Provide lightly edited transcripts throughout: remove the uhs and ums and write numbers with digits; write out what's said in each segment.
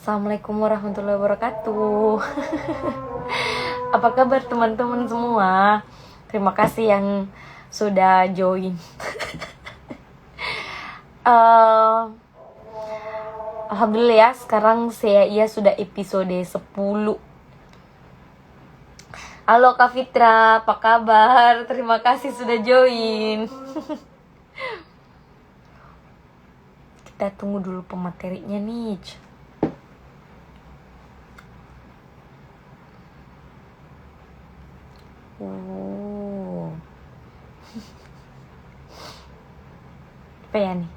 Assalamualaikum warahmatullahi wabarakatuh. Apa kabar teman-teman semua? Terima kasih yang sudah join. Alhamdulillah ya, sekarang ia sudah episode 10. Halo Kak Fitra, apa kabar? Terima kasih sudah join. Kita tunggu dulu pematerinya nih. Apa ya nih?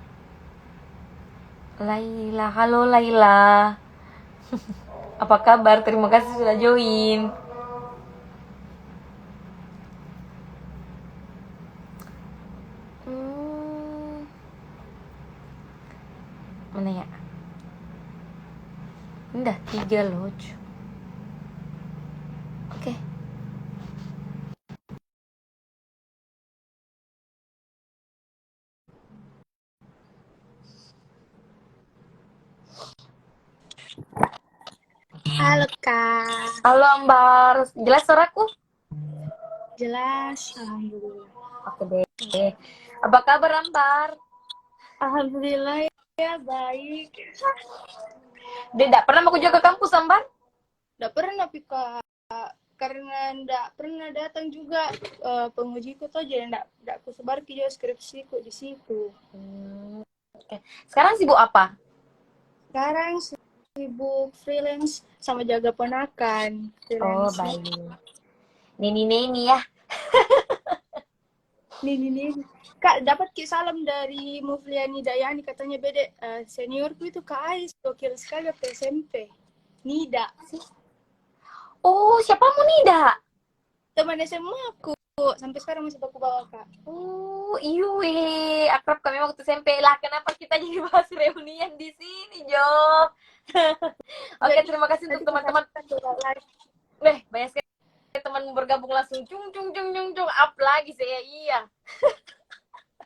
Laila, halo Laila. Apa kabar? Terima kasih sudah join. Mana ya? Udah 3 loh. Oke. Halo Kak. Halo Ambar, jelas suaraku? Jelas, alhamdulillah. Oke deh. Apa kabar Ambar? Alhamdulillah ya baik. Dia tidak pernah mau ke kampus Ambar? Udah pernah Kak, karena ndak pernah datang juga pengujiku tuh jadi ndak ku sebar ke skripsiku di situ. Oke. Sekarang sibuk apa? Sekarang sibuk freelance sama jaga ponakan. Oh baik. Nini ya. Nih. Kak, dapat salam dari Mufliani Dayani, katanya beda seniorku itu Kak Ais, gokil sekali waktu SMP. Nida. Oh, siapamu Nida? Teman SMA aku, sampai sekarang masih aku bawa Kak. Oh, iya, akrab kami waktu SMP lah. Kenapa kita jadi bahas reunian di sini, Jo? Oke, terima kasih untuk teman-teman. Banyak sekali teman bergabung langsung cung up lagi saya iya.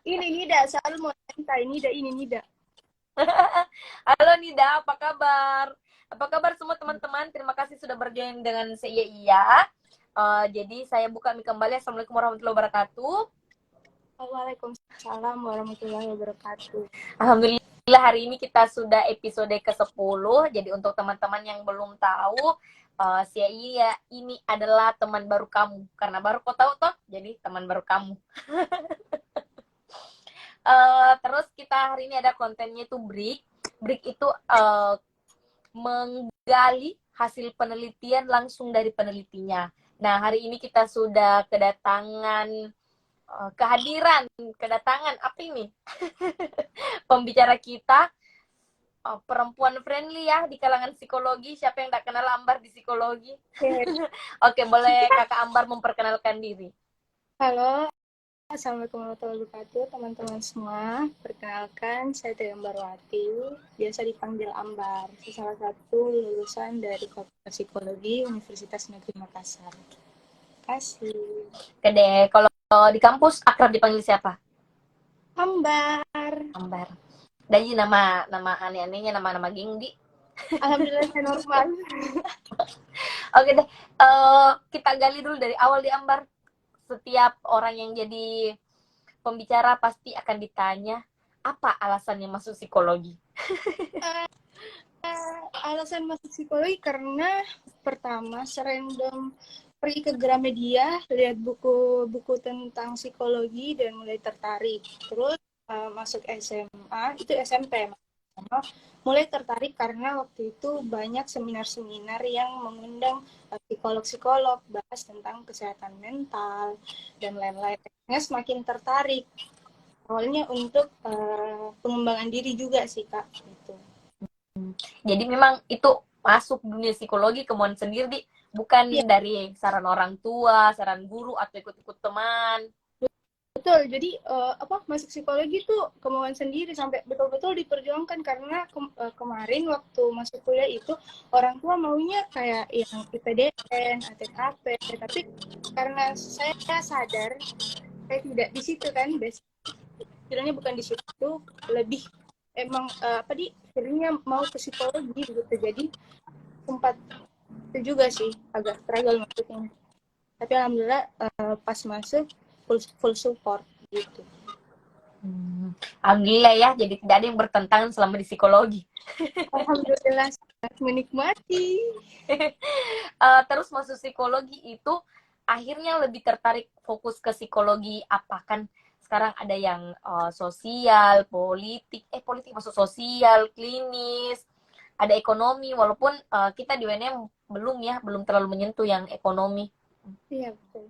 Ini Nida, selalu mau santai. Ini Nida. Halo Nida, apa kabar? Apa kabar semua teman-teman? Terima kasih sudah berjoin dengan saya iya. Jadi saya buka mic kembali. Assalamualaikum warahmatullahi wabarakatuh. Waalaikumsalam warahmatullahi wabarakatuh. Alhamdulillah hari ini kita sudah episode ke-10. Jadi untuk teman-teman yang belum tahu, saya iya ini adalah teman baru kamu. Karena baru kau tahu toh, jadi teman baru kamu. Terus kita hari ini ada kontennya itu break itu menggali hasil penelitian langsung dari penelitinya. Nah hari ini kita sudah kedatangan apa ini pembicara kita, perempuan friendly ya di kalangan psikologi. Siapa yang tak kenal Ambar di psikologi? Oke, boleh Kakak Ambar memperkenalkan diri. Halo, assalamualaikum warahmatullahi wabarakatuh teman-teman semua. Perkenalkan, saya Teh Ambarwati, biasa dipanggil Ambar. Saya salah satu lulusan dari Fakultas Psikologi Universitas Negeri Makassar. Terima kasih. Oke deh, kalau di kampus akrab dipanggil siapa? Ambar. Dan nama aneh-anehnya nama geng di. Alhamdulillah saya normal. Oke deh, kita gali dulu dari awal di Ambar. Setiap orang yang jadi pembicara pasti akan ditanya apa alasannya masuk psikologi. Alasan masuk psikologi karena pertama serandom pergi ke Gramedia, lihat buku-buku tentang psikologi dan mulai tertarik. Terus masuk SMA, itu SMP, mulai tertarik karena waktu itu banyak seminar-seminar yang mengundang psikolog-psikolog bahas tentang kesehatan mental dan lain-lain. Semakin tertarik. Awalnya untuk pengembangan diri juga sih Kak. Gitu. Jadi memang itu masuk dunia psikologi kemauan sendiri, bukan dari saran orang tua, saran guru atau ikut-ikut teman. Betul, jadi masuk psikologi tuh kemauan sendiri sampai betul-betul diperjuangkan karena kemarin waktu masuk kuliah itu orang tua maunya kayak yang IPDN, ATKP, tapi karena saya sadar saya tidak di situ kan, basicnya bukan di situ, lebih emang akhirnya mau ke psikologi gitu. Jadi sempat itu juga sih agak struggle masuknya. Tapi alhamdulillah pas masuk full support gitu. Alhamdulillah ya, jadi tidak ada yang bertentangan selama di psikologi. Alhamdulillah sangat menikmati. Terus masuk psikologi itu akhirnya lebih tertarik fokus ke psikologi apa, kan sekarang ada yang sosial, politik masuk sosial, klinis, ada ekonomi, walaupun kita di UNM belum terlalu menyentuh yang ekonomi. Iya betul.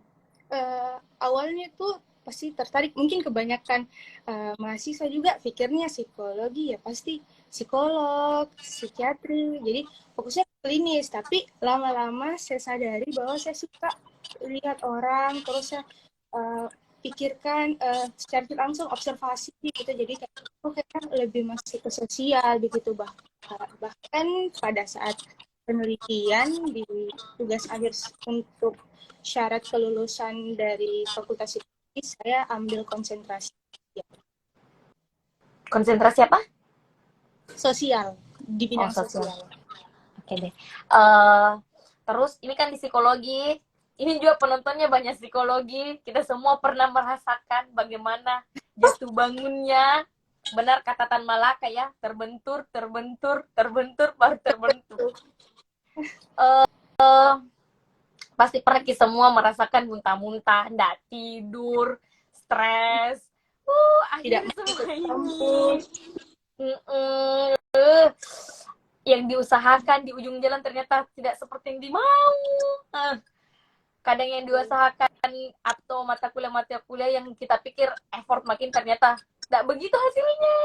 Awalnya tuh pasti tertarik, mungkin kebanyakan mahasiswa juga pikirnya psikologi ya pasti psikolog, psikiatri, jadi fokusnya klinis. Tapi lama-lama saya sadari bahwa saya suka lihat orang, terus saya pikirkan secara langsung observasi gitu. Jadi kayaknya lebih masuk ke sosial begitu. Bahkan pada saat penelitian di tugas akhir untuk syarat kelulusan dari Fakultas Psikologi, saya ambil konsentrasi Konsentrasi apa? sosial, di bidang Sosial. sosial. Oke deh. Terus ini kan di psikologi, ini juga penontonnya banyak psikologi. Kita semua pernah merasakan bagaimana jatuh bangunnya. Benar kata Tan Malaka ya, terbentur, baru terbentur. Pasti pernah kita semua merasakan muntah-muntah, nggak tidur, stres. Tidak Akhirnya masuk semua ini. kampus. Yang diusahakan di ujung jalan ternyata tidak seperti yang dimau. Kadang yang diusahakan atau mata kuliah yang kita pikir effort makin, ternyata tidak begitu hasilnya.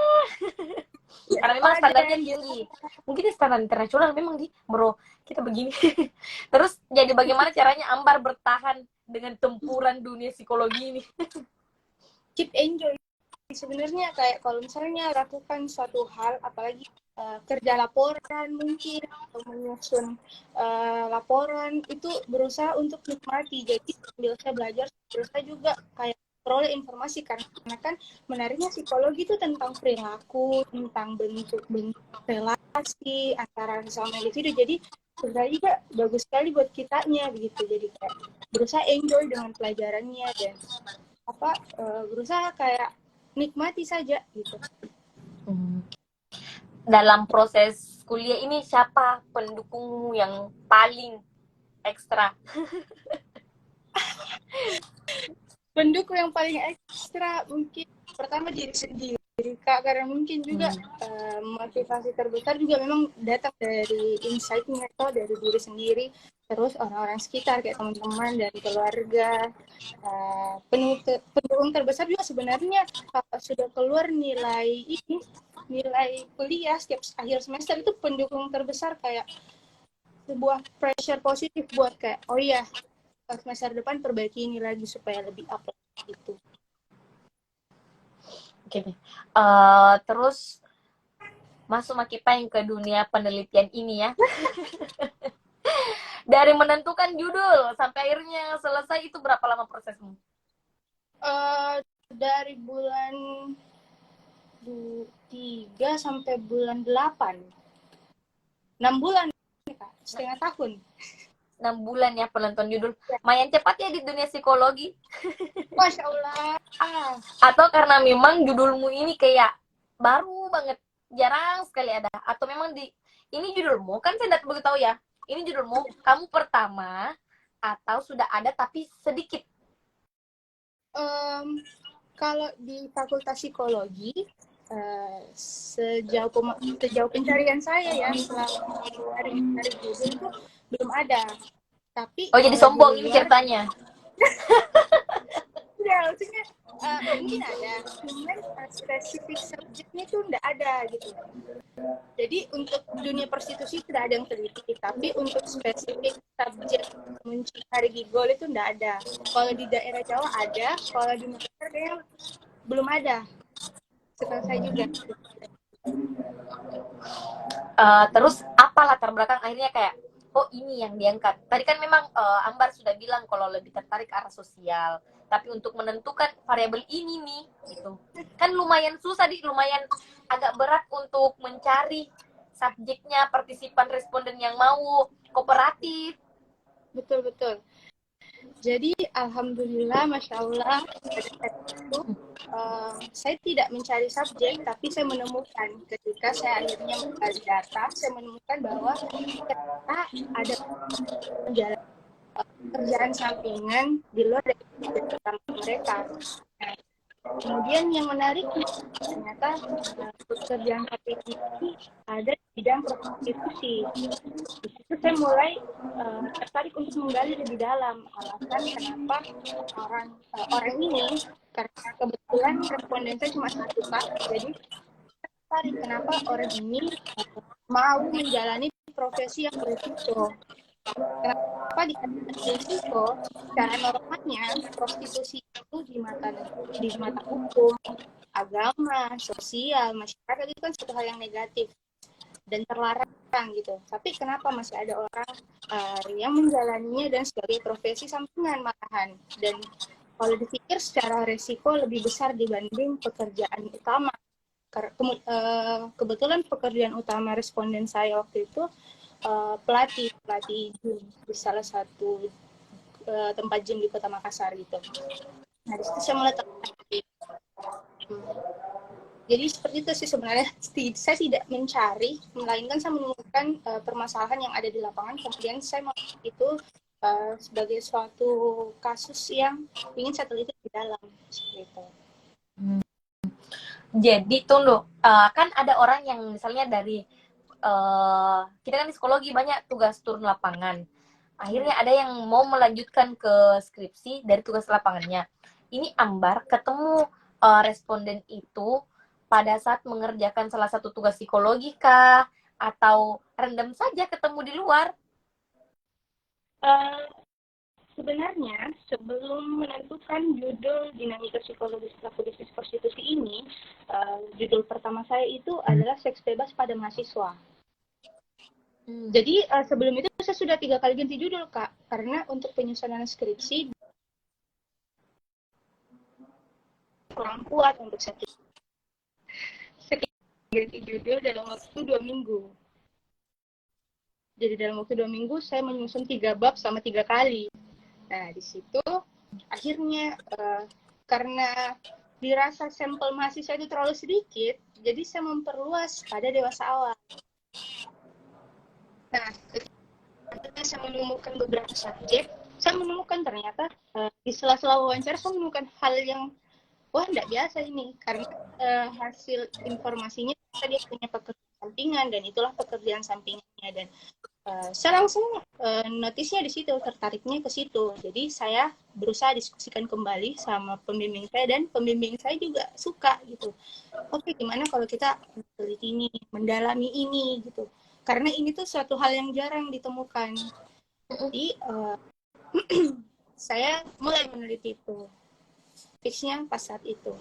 Karena memang standarnya tinggi. Mungkin standar internasional memang di bro kita begini. Terus jadi bagaimana caranya Ambar bertahan dengan tempuran dunia psikologi ini? Keep enjoy. Sebenarnya kayak kalau misalnya lakukan suatu hal, apalagi kerja laporan mungkin atau menyusun laporan, itu berusaha untuk nikmati. Jadi sambil saya belajar, berusaha juga kayak peroleh informasi, karena kan menariknya psikologi itu tentang perilaku, tentang bentuk-bentuk relasi antara sesama individu. Jadi sebenarnya juga bagus sekali buat kitanya begitu. Jadi kayak berusaha enjoy dengan pelajarannya dan berusaha kayak nikmati saja gitu. Dalam proses kuliah ini siapa pendukungmu yang paling ekstra? Pendukung yang paling ekstra mungkin pertama diri sendiri Kak, karena mungkin juga motivasi terbesar juga memang datang dari insight-nya atau dari diri sendiri, terus orang-orang sekitar kayak teman-teman dan keluarga. Pendukung terbesar juga sebenarnya kalau sudah keluar nilai kuliah setiap akhir semester, itu pendukung terbesar, kayak sebuah pressure positif buat kayak oh iya semester depan perbaiki ini lagi supaya lebih up gitu. Oke. Terus masuk Makipa yang ke dunia penelitian ini ya. Dari menentukan judul sampai akhirnya selesai itu berapa lama prosesmu? Dari bulan 3 sampai bulan 8. 6 bulan, setengah tahun. 6 bulan ya penonton judul. Lumayan cepat ya di dunia psikologi. Masya Allah. Atau karena memang judulmu ini kayak baru banget, jarang sekali ada. Atau memang ini judulmu, kan saya tidak begitu tahu ya. Ini judulmu, kamu pertama atau sudah ada tapi sedikit? Kalau di Fakultas Psikologi, sejauh pencarian saya ya, selama hari judul itu belum ada. Tapi jadi sombong ini ceritanya. Ya, maksudnya mungkin ada, cuman spesifik subjeknya itu enggak ada gitu. Jadi untuk dunia prostitusi tidak ada yang teliti, tapi untuk spesifik subjek mencari gigol itu enggak ada. Kalau di daerah Jawa ada, kalau di Makassar kayaknya belum ada. Setahu saya juga. Terus apa latar belakang akhirnya kayak oh ini yang diangkat. Tadi kan memang Ambar sudah bilang kalau lebih tertarik ke arah sosial. Tapi untuk menentukan variabel ini nih, gitu. Kan lumayan susah, lumayan agak berat untuk mencari subjeknya, partisipan responden yang mau kooperatif. Betul. Jadi alhamdulillah, masya Allah, pada saat itu saya tidak mencari subjek, tapi saya menemukan ketika saya akhirnya mencari data, saya menemukan bahwa ternyata ada menjalani pekerjaan sampingan di luar dari tugas utama mereka. Nah, kemudian yang menarik ternyata pekerjaan sampingan ini ada di bidang prostitusi. Di situ saya mulai tertarik untuk menggali lebih dalam alasan kenapa orang ini, karena kebetulan responden saya cuma satu Kak, jadi tertarik kenapa orang ini mau menjalani profesi yang berisiko. Kenapa dikatakan berisiko? Secara normalnya prostitusi itu di mata hukum, agama, sosial, masyarakat itu kan satu hal yang negatif dan terlarang gitu. Tapi kenapa masih ada orang yang menjalaninya dan sebagai profesi sampingan malahan? Dan kalau dipikir secara resiko lebih besar dibanding pekerjaan utama. Kebetulan pekerjaan utama responden saya waktu itu pelatih gym di salah satu tempat gym di Kota Makassar gitu. Nah, di situ saya mulai tertarik. Jadi seperti itu sih sebenarnya, saya tidak mencari, melainkan saya menemukan permasalahan yang ada di lapangan, kemudian saya melihat itu sebagai suatu kasus yang ingin saya teliti di dalam. Seperti itu. Jadi tunggu, kan ada orang yang misalnya dari kita kan di psikologi banyak tugas turun lapangan. Akhirnya ada yang mau melanjutkan ke skripsi dari tugas lapangannya. Ini Ambar ketemu responden itu pada saat mengerjakan salah satu tugas psikologi kah? Atau random saja ketemu di luar? Sebenarnya sebelum menentukan judul dinamika psikologis pelaku bisnis prostitusi ini, judul pertama saya itu adalah seks bebas pada mahasiswa. Jadi sebelum itu saya sudah 3 kali ganti judul Kak, karena untuk penyusunan skripsi kurang kuat untuk saya ganti judul dalam waktu 2 minggu. Jadi dalam waktu 2 minggu saya menyusun 3 bab sama 3 kali. Nah di situ akhirnya karena dirasa sampel mahasiswa itu terlalu sedikit, jadi saya memperluas pada dewasa awal. Nah, ketika saya menemukan beberapa subjek, saya menemukan ternyata di sela-sela wawancara saya menemukan hal yang wah tidak biasa ini, karena hasil informasinya dia punya pekerjaan sampingan dan itulah pekerjaan sampingannya, dan saya langsung notisnya di situ, tertariknya ke situ. Jadi saya berusaha diskusikan kembali sama pembimbing saya dan pembimbing saya juga suka gitu. Oke, gimana kalau kita meneliti ini, mendalami ini gitu. Karena ini tuh suatu hal yang jarang ditemukan. Jadi saya mulai meneliti itu. Fixnya pas saat itu.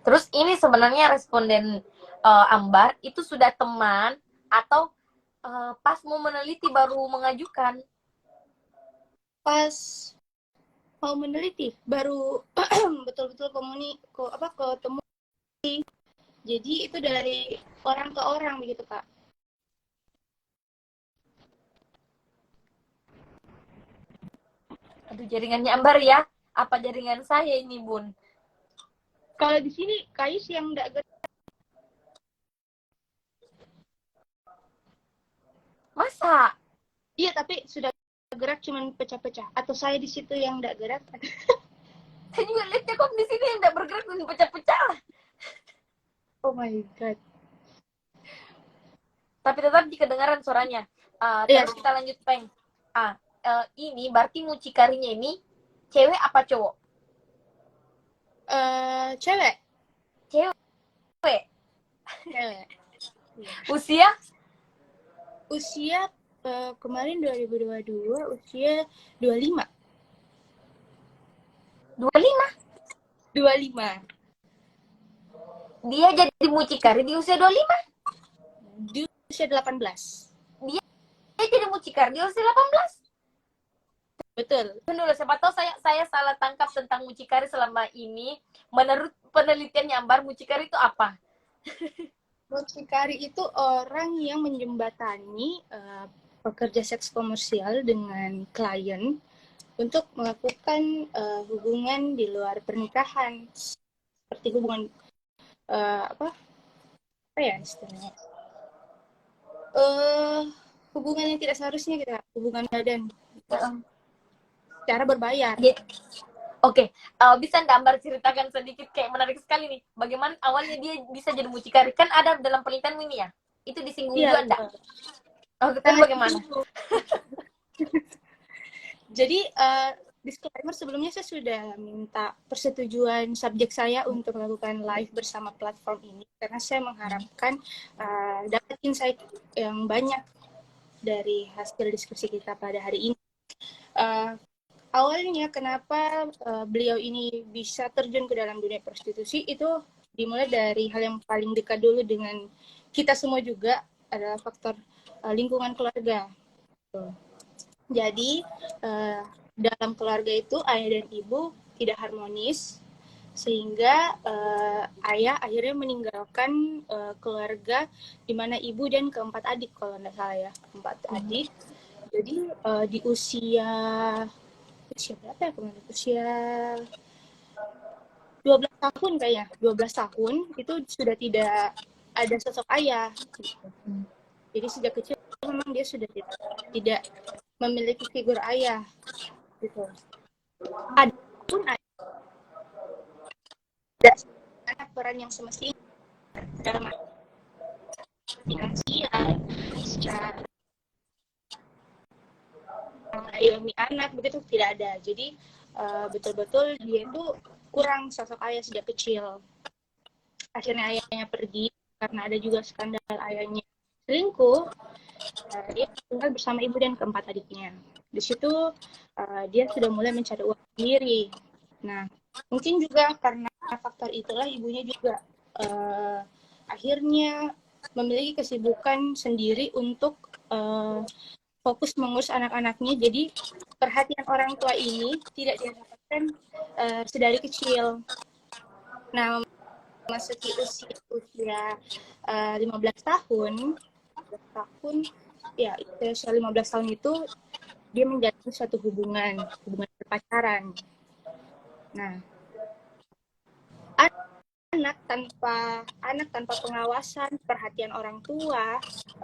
Terus ini sebenarnya responden Ambar itu sudah teman atau pas mau meneliti baru mengajukan? Pas mau meneliti baru betul-betul ketemu. Jadi itu dari orang ke orang begitu Kak. Aduh, jaringannya Ambar ya. Apa jaringan saya ini, Bun? Kalau di sini Kayus yang enggak gerak. Masa? Iya, tapi sudah gerak cuman pecah-pecah. Atau saya di situ yang enggak gerak? Saya juga lihatnya kok di sini yang enggak bergerak dan pecah-pecah. Oh my god. Tapi tetap kedengaran suaranya. Terus kita lanjut, Peng. Ini berarti mucikarinya ini cewek apa cowok? Cewek. Cewek. Usia? Usia kemarin 2022, usia 25. 25? 25. Dia jadi mucikari di usia 25? usia 18. Dia jadi mucikari di usia 18. Betul. Dulu, siapa tahu saya salah tangkap tentang mucikari selama ini. Menurut penelitian Ambar, mucikari itu apa? Mucikari itu orang yang menjembatani pekerja seks komersial dengan klien untuk melakukan hubungan di luar pernikahan, seperti hubungan apa ya istilahnya, hubungan yang tidak seharusnya kita hubungan badan cara berbayar. Oke, bisa Ambar ceritakan sedikit, kayak menarik sekali nih. Bagaimana awalnya dia bisa jadi mucikari? Kan ada dalam penelitian ini ya? Itu disinggung juga enggak? Oh, kan bagaimana? Jadi, disclaimer sebelumnya, saya sudah minta persetujuan subjek saya untuk melakukan live bersama platform ini, karena saya mengharapkan dapat insight yang banyak dari hasil diskusi kita pada hari ini. Awalnya kenapa beliau ini bisa terjun ke dalam dunia prostitusi itu dimulai dari hal yang paling dekat dulu dengan kita semua juga, adalah faktor lingkungan keluarga. Jadi dalam keluarga itu ayah dan ibu tidak harmonis, sehingga ayah akhirnya meninggalkan keluarga di mana ibu dan keempat adik, kalau nggak salah ya, 4 adik. Jadi di usia berapa ya kemarin? Usia 12 tahun kayaknya, 12 tahun itu sudah tidak ada sosok ayah. Jadi sejak kecil memang dia sudah tidak memiliki figur ayah gitu. Ada pun ada peran yang semestinya dalam finansial, secara mengayomi anak, begitu tidak ada. Jadi betul-betul dia itu kurang sosok ayah sejak kecil. Akhirnya ayahnya pergi karena ada juga skandal ayahnya selingkuh. Dia tinggal bersama ibu dan keempat adiknya. Di situ dia sudah mulai mencari uang sendiri. Nah, mungkin juga karena faktor itulah ibunya juga akhirnya memiliki kesibukan sendiri untuk fokus mengurus anak-anaknya. Jadi perhatian orang tua ini tidak didapatkan sedari kecil. Nah, memasuki usia 15 tahun ya, usia 15 tahun itu dia menjalani suatu hubungan berpacaran. Nah, anak tanpa pengawasan, perhatian orang tua,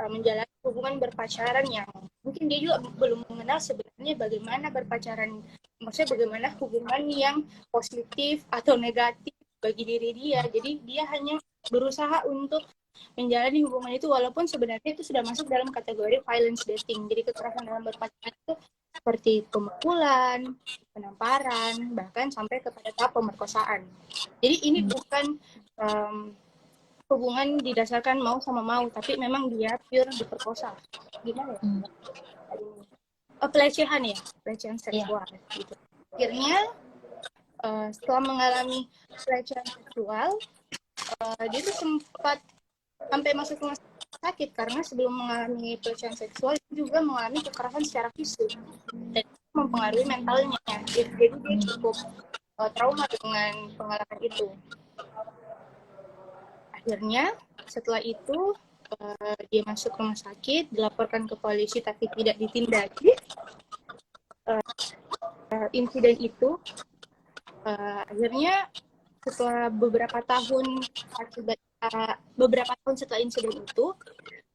menjalani hubungan berpacaran yang mungkin dia juga belum mengenal sebenarnya bagaimana berpacaran, maksudnya bagaimana hubungan yang positif atau negatif bagi diri dia. Jadi dia hanya berusaha untuk menjalani hubungan itu, walaupun sebenarnya itu sudah masuk dalam kategori violence dating. Jadi kekerasan dalam berpacaran itu seperti pemukulan, penamparan, bahkan sampai kepada tahap pemerkosaan. Jadi ini bukan hubungan didasarkan mau sama mau, tapi memang dia pure diperkosa. Gimana ya? Pelecehan seksual. Gitu. Akhirnya setelah mengalami pelecehan seksual, dia tuh sempat sampai masuk rumah sakit karena sebelum mengalami pelecehan seksual juga mengalami kekerasan secara fisik dan mempengaruhi mentalnya. Jadi dia cukup trauma dengan pengalaman itu. Akhirnya setelah itu dia masuk rumah sakit, dilaporkan ke polisi tapi tidak ditindaki. Insiden itu akhirnya setelah beberapa tahun setelah insiden itu,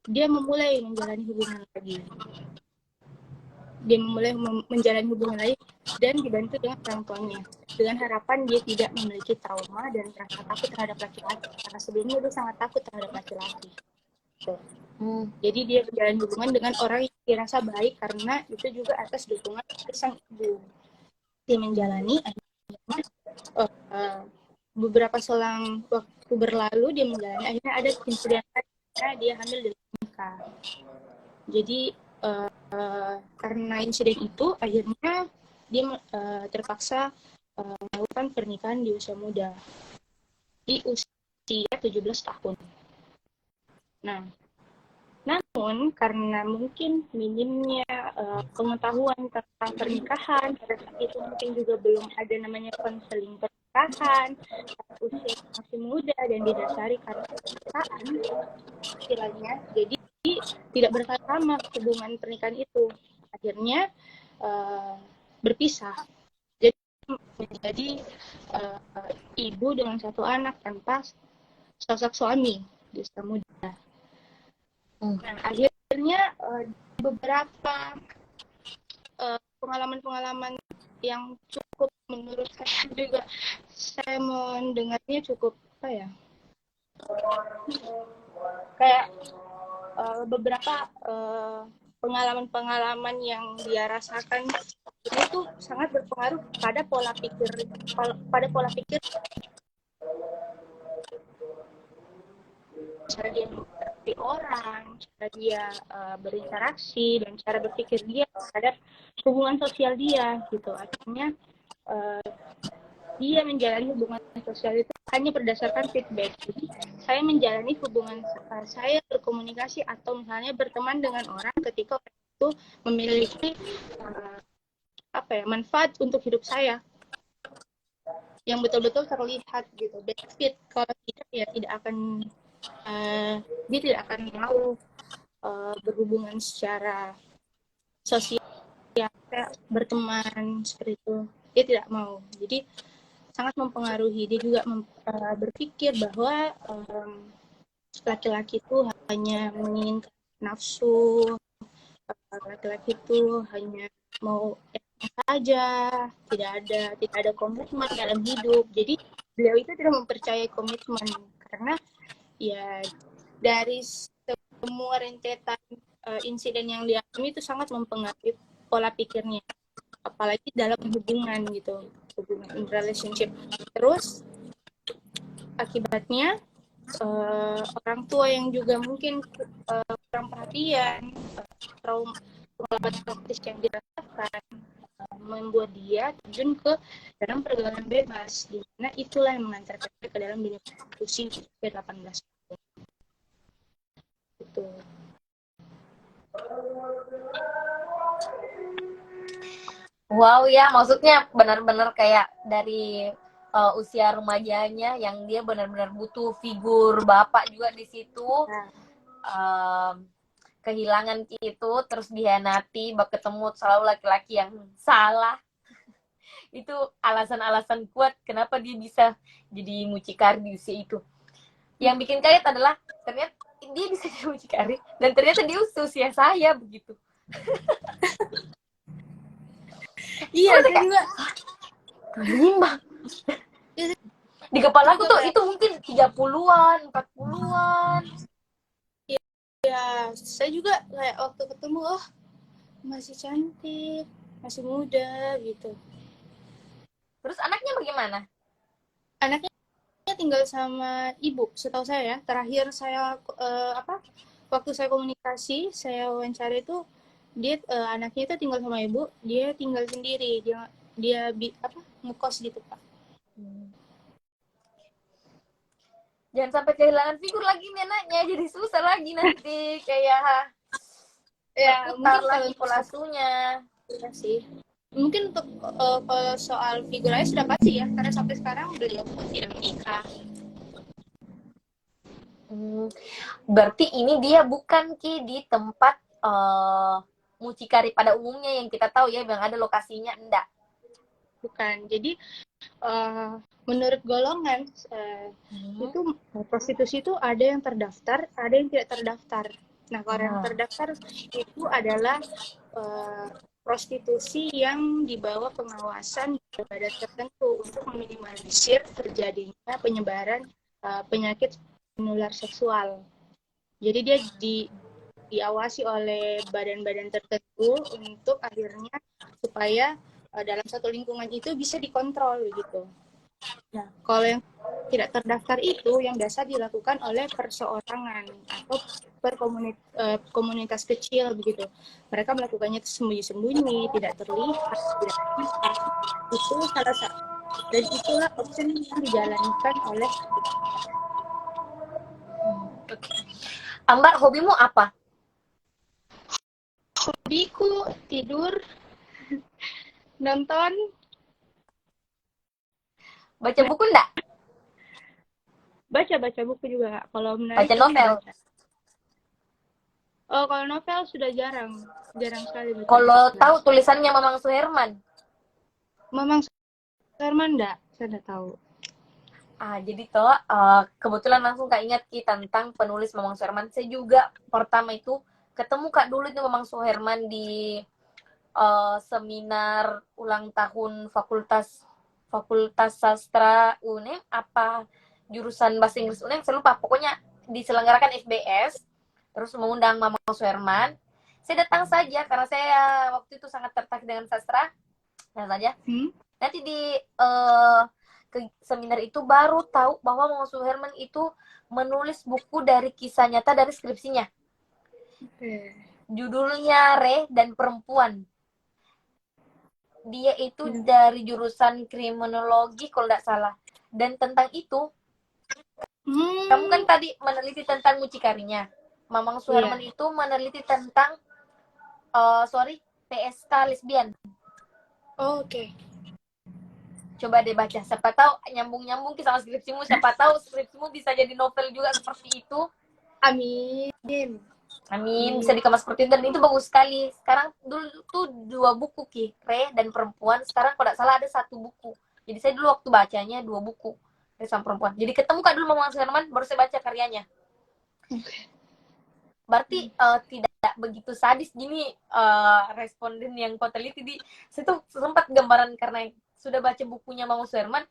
dia memulai menjalani hubungan lagi. Dan dibantu dengan orang tuanya, dengan harapan dia tidak memiliki trauma dan rasa takut terhadap laki-laki, karena sebelumnya dia sangat takut terhadap laki-laki. Jadi dia berjalan hubungan dengan orang yang dirasa baik karena itu juga atas dukungan sang ibu. Dia menjalani, akhirnya beberapa selang waktu berlalu dia menjalani, akhirnya ada insiden karena dia hamil di nikah. Jadi karena insiden itu akhirnya dia terpaksa melakukan pernikahan di usia muda, di usia 17 tahun. Nah, Namun karena mungkin minimnya pengetahuan tentang pernikahan, pada saat itu mungkin juga belum ada namanya konseling pernikahan, usia masih muda dan didasari karena perasaan istilahnya, jadi tidak bertahan lama hubungan pernikahan itu. Akhirnya berpisah. Jadi menjadi ibu dengan satu anak tanpa sosok suami di usia muda. Nah, akhirnya beberapa pengalaman-pengalaman yang cukup menurut saya juga, saya mendengarnya cukup apa ya, kayak beberapa pengalaman-pengalaman yang dia rasakan itu tuh sangat berpengaruh pada pola pikir cara dia menghadapi orang, cara dia berinteraksi, dan cara berpikir dia terhadap hubungan sosial dia gitu. Akhirnya dia menjalani hubungan sosial itu hanya berdasarkan feedback. Jadi saya menjalani hubungan saya berkomunikasi atau misalnya berteman dengan orang ketika orang itu memiliki manfaat untuk hidup saya yang betul-betul terlihat gitu, benefit. Kalau tidak ya tidak akan dia tidak akan mau berhubungan secara sosial, kayak berteman seperti itu, dia tidak mau. Jadi sangat mempengaruhi. Dia juga berpikir bahwa laki-laki itu hanya menginginkan nafsu, laki-laki itu hanya mau saja, tidak ada komitmen dalam hidup. Jadi beliau itu tidak mempercayai komitmen karena ya dari semua rentetan insiden yang dialami itu sangat mempengaruhi pola pikirnya, apalagi dalam hubungan gitu, hubungan relationship. Terus akibatnya orang tua yang juga mungkin kurang perhatian, pengalaman traumatis yang dirasakan membuat dia terjun ke dalam pergaulan bebas, di mana itulah yang mengantarkan dia ke dalam dunia prostitusi usia 18 tahun. Gitu. Wow ya, maksudnya benar-benar kayak dari usia remajanya yang dia benar-benar butuh figur bapak juga di situ. Kehilangan itu, terus dihianati, bak ketemu selalu laki-laki yang salah. Itu alasan-alasan kuat kenapa dia bisa jadi mucikari di usia itu. Yang bikin kaget adalah ternyata dia bisa jadi mucikari dan ternyata dia usia saya begitu. Iya, saya juga kelima. Di kepala aku tuh itu mungkin 30-an, 40-an. Ya, saya juga kayak waktu ketemu, oh masih cantik, masih muda gitu. Terus anaknya bagaimana? Anaknya tinggal sama ibu, setahu saya ya. Terakhir saya waktu saya komunikasi, saya wawancara itu dia anaknya itu tinggal sama ibu, dia tinggal sendiri, dia ngekos gitu Pak. Jangan sampai kehilangan figur lagi nih anaknya, jadi susah lagi nanti kayak ya mungkin lagi pola asuhnya. Iya sih. Mungkin untuk kalau soal figur saya sudah pasti ya, karena sampai sekarang beliau pun tidak menikah. Berarti ini dia bukan Ki di tempat mucikari pada umumnya yang kita tahu ya, yang ada lokasinya, enggak. Bukan. Jadi menurut golongan itu prostitusi itu ada yang terdaftar, ada yang tidak terdaftar. Nah, kalau yang terdaftar itu adalah prostitusi yang di bawah pengawasan badan tertentu untuk meminimalisir terjadinya penyebaran penyakit menular seksual. Jadi dia diawasi oleh badan-badan tertentu untuk akhirnya supaya dalam satu lingkungan itu bisa dikontrol gitu. Nah, kalau yang tidak terdaftar itu yang biasa dilakukan oleh perseorangan atau komunitas kecil begitu. Mereka melakukannya sembunyi-sembunyi, tidak terlihat, tidak terlihat. Itu salah satu, dan itulah opsi yang dijalankan oleh. Ambar, hobimu apa? Hobiku tidur, nonton, Baca buku enggak? baca buku juga. Kalau menarik Baca pasti novel. baca. Oh, kalau novel sudah jarang sekali baca Kalau novel. tahu tulisannya Mamang Suherman. Mamang Suherman enggak? Saya enggak tahu. Jadi toh kebetulan langsung Kak ingat Ki tentang penulis Mamang Suherman. Saya juga pertama itu ketemu Kak dulu itu Mamang Suherman di seminar ulang tahun Fakultas Sastra UNEM apa jurusan bahasa Inggris UNEM, saya lupa. Pokoknya diselenggarakan FBS, terus mengundang Mamang Suherman. Saya datang saja karena saya waktu itu sangat tertarik dengan sastra. Datang saja. Nanti di ke seminar itu baru tahu bahwa Mamang Suherman itu menulis buku dari kisah nyata dari skripsinya. Judulnya Re dan Perempuan. Dia itu dari jurusan kriminologi kalau tidak salah. Dan tentang itu, kamu kan tadi meneliti tentang mucikarinya. Mamang Suherman itu meneliti tentang PSK lesbian. Oh, oke. Coba deh baca, siapa tahu nyambung-nyambung sama skripsimu, siapa tahu skripsimu bisa jadi novel juga seperti itu. Amin. Amin, bisa dikemas seperti itu, dan itu bagus sekali. Sekarang dulu tuh 2 buku Ki, Re dan Perempuan. Sekarang kalau tidak salah ada 1 buku. Jadi saya dulu waktu bacanya 2 buku, Re sama Perempuan. Jadi ketemu Kak dulu Mamang Suherman, baru saya baca karyanya. Berarti tidak begitu sadis gini responden yang kau teliti. Saya tuh sempat gambaran karena sudah baca bukunya Mamang Suherman,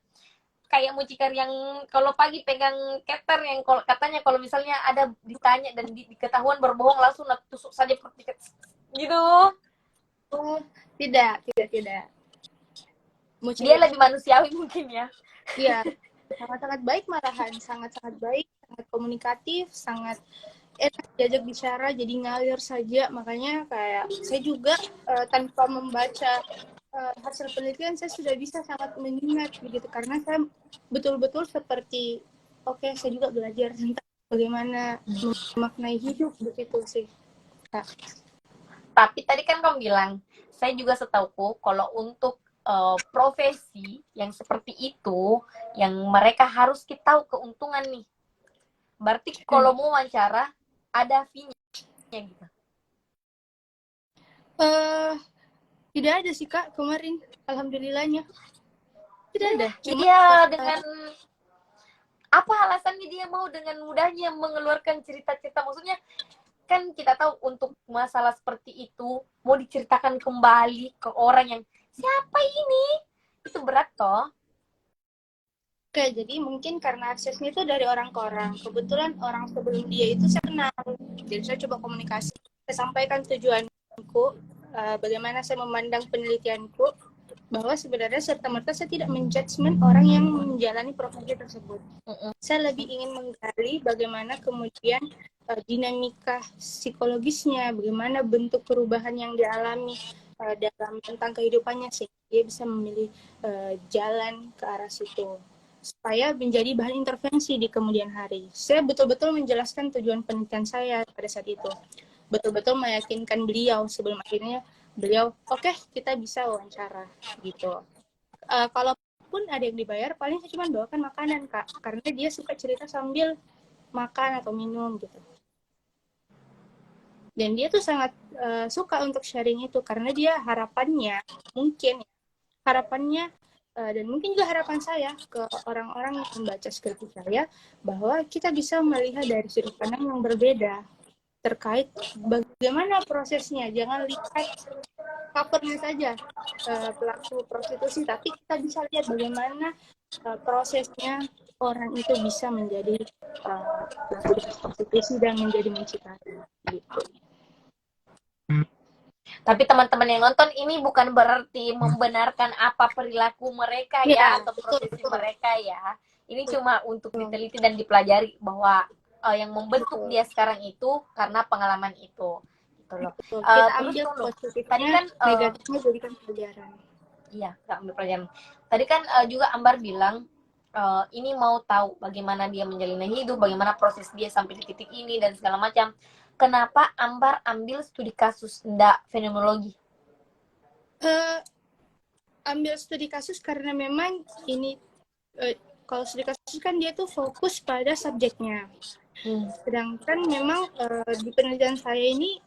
kayak mucikari yang kalau pagi pegang keter, yang katanya kalau misalnya ada ditanya dan diketahuan berbohong langsung tusuk saja gitu. Oh, tidak. Dia lebih manusiawi mungkin ya. Iya, sangat-sangat baik malahan, sangat-sangat baik, sangat komunikatif, sangat enak diajak bicara, jadi ngalir saja. Makanya kayak saya juga tanpa membaca hasil penelitian saya sudah bisa sangat mengingat begitu, karena saya betul-betul seperti saya juga belajar tentang bagaimana memaknai hidup begitu sih. Tapi tadi kan kamu bilang, saya juga setauku kalau untuk profesi yang seperti itu, yang mereka harus kita tahu keuntungan nih. Berarti kalau mau wawancara ada fee-nya gitu. Tidak ada sih Kak, kemarin alhamdulillahnya tidak ada. Iya, dengan apa alasannya dia mau dengan mudahnya mengeluarkan cerita-cerita, maksudnya kan kita tahu untuk masalah seperti itu mau diceritakan kembali ke orang yang siapa ini, itu berat toh. Oke, jadi mungkin karena aksesnya itu dari orang ke orang. Kebetulan orang sebelum dia itu saya kenal, jadi saya coba komunikasi, saya sampaikan tujuanku, bagaimana saya memandang penelitianku, bahwa sebenarnya serta-merta saya tidak menjudgment orang yang menjalani profesi tersebut. Saya lebih ingin menggali bagaimana kemudian dinamika psikologisnya, bagaimana bentuk perubahan yang dialami dalam tentang kehidupannya, sehingga dia bisa memilih jalan ke arah situ, supaya menjadi bahan intervensi di kemudian hari. Saya betul-betul menjelaskan tujuan penelitian saya pada saat itu. Betul-betul meyakinkan beliau sebelum akhirnya beliau, oke, kita bisa wawancara gitu. Kalaupun ada yang dibayar, paling saya cuma bawakan makanan Kak, karena dia suka cerita sambil makan atau minum gitu. Dan dia tuh sangat suka untuk sharing itu, karena dia harapannya dan mungkin juga harapan saya ke orang-orang yang membaca skripsi saya, bahwa kita bisa melihat dari sudut pandang yang berbeda terkait bagaimana prosesnya. Jangan lihat covernya saja pelaku prostitusi, tapi kita bisa lihat bagaimana prosesnya orang itu bisa menjadi pelaku prostitusi dan menjadi mucikari gitu. Tapi teman-teman yang nonton, ini bukan berarti membenarkan apa perilaku mereka ya atau profesi mereka ya. Ini cuma untuk diteliti dan dipelajari bahwa yang membentuk dia sekarang itu karena pengalaman itu. Gitu loh. Kita ambil positifnya, tadi kan negatifnya jadikan pelajaran. Iya, kita ambil pelajaran. Tadi kan juga Ambar bilang ini mau tahu bagaimana dia menjalani hidup, bagaimana proses dia sampai di titik ini dan segala macam. kenapa Ambar ambil studi kasus, ndak fenomenologi? Ambil studi kasus karena memang ini kalau studi kasus kan dia tuh fokus pada subjeknya. Sedangkan memang di penelitian saya ini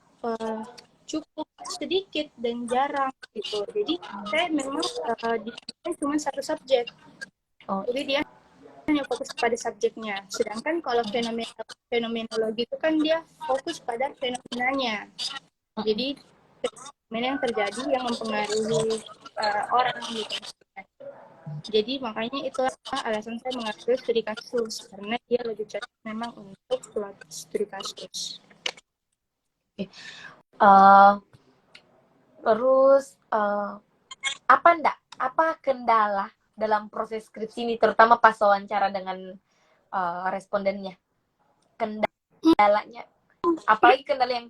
cukup sedikit dan jarang gitu. Jadi saya memang di cuma satu subjek. Jadi dia hanya fokus pada subjeknya. Sedangkan kalau fenomenologi itu kan dia fokus pada fenomenanya. Jadi fenomena yang terjadi yang mempengaruhi orang gitu. Jadi makanya itulah alasan saya mengambil studi kasus karena dia lebih cocok memang untuk studi kasus. Terus apa kendala dalam proses skripsi ini, terutama pas wawancara dengan respondennya? Kendalanya, apalagi kendala yang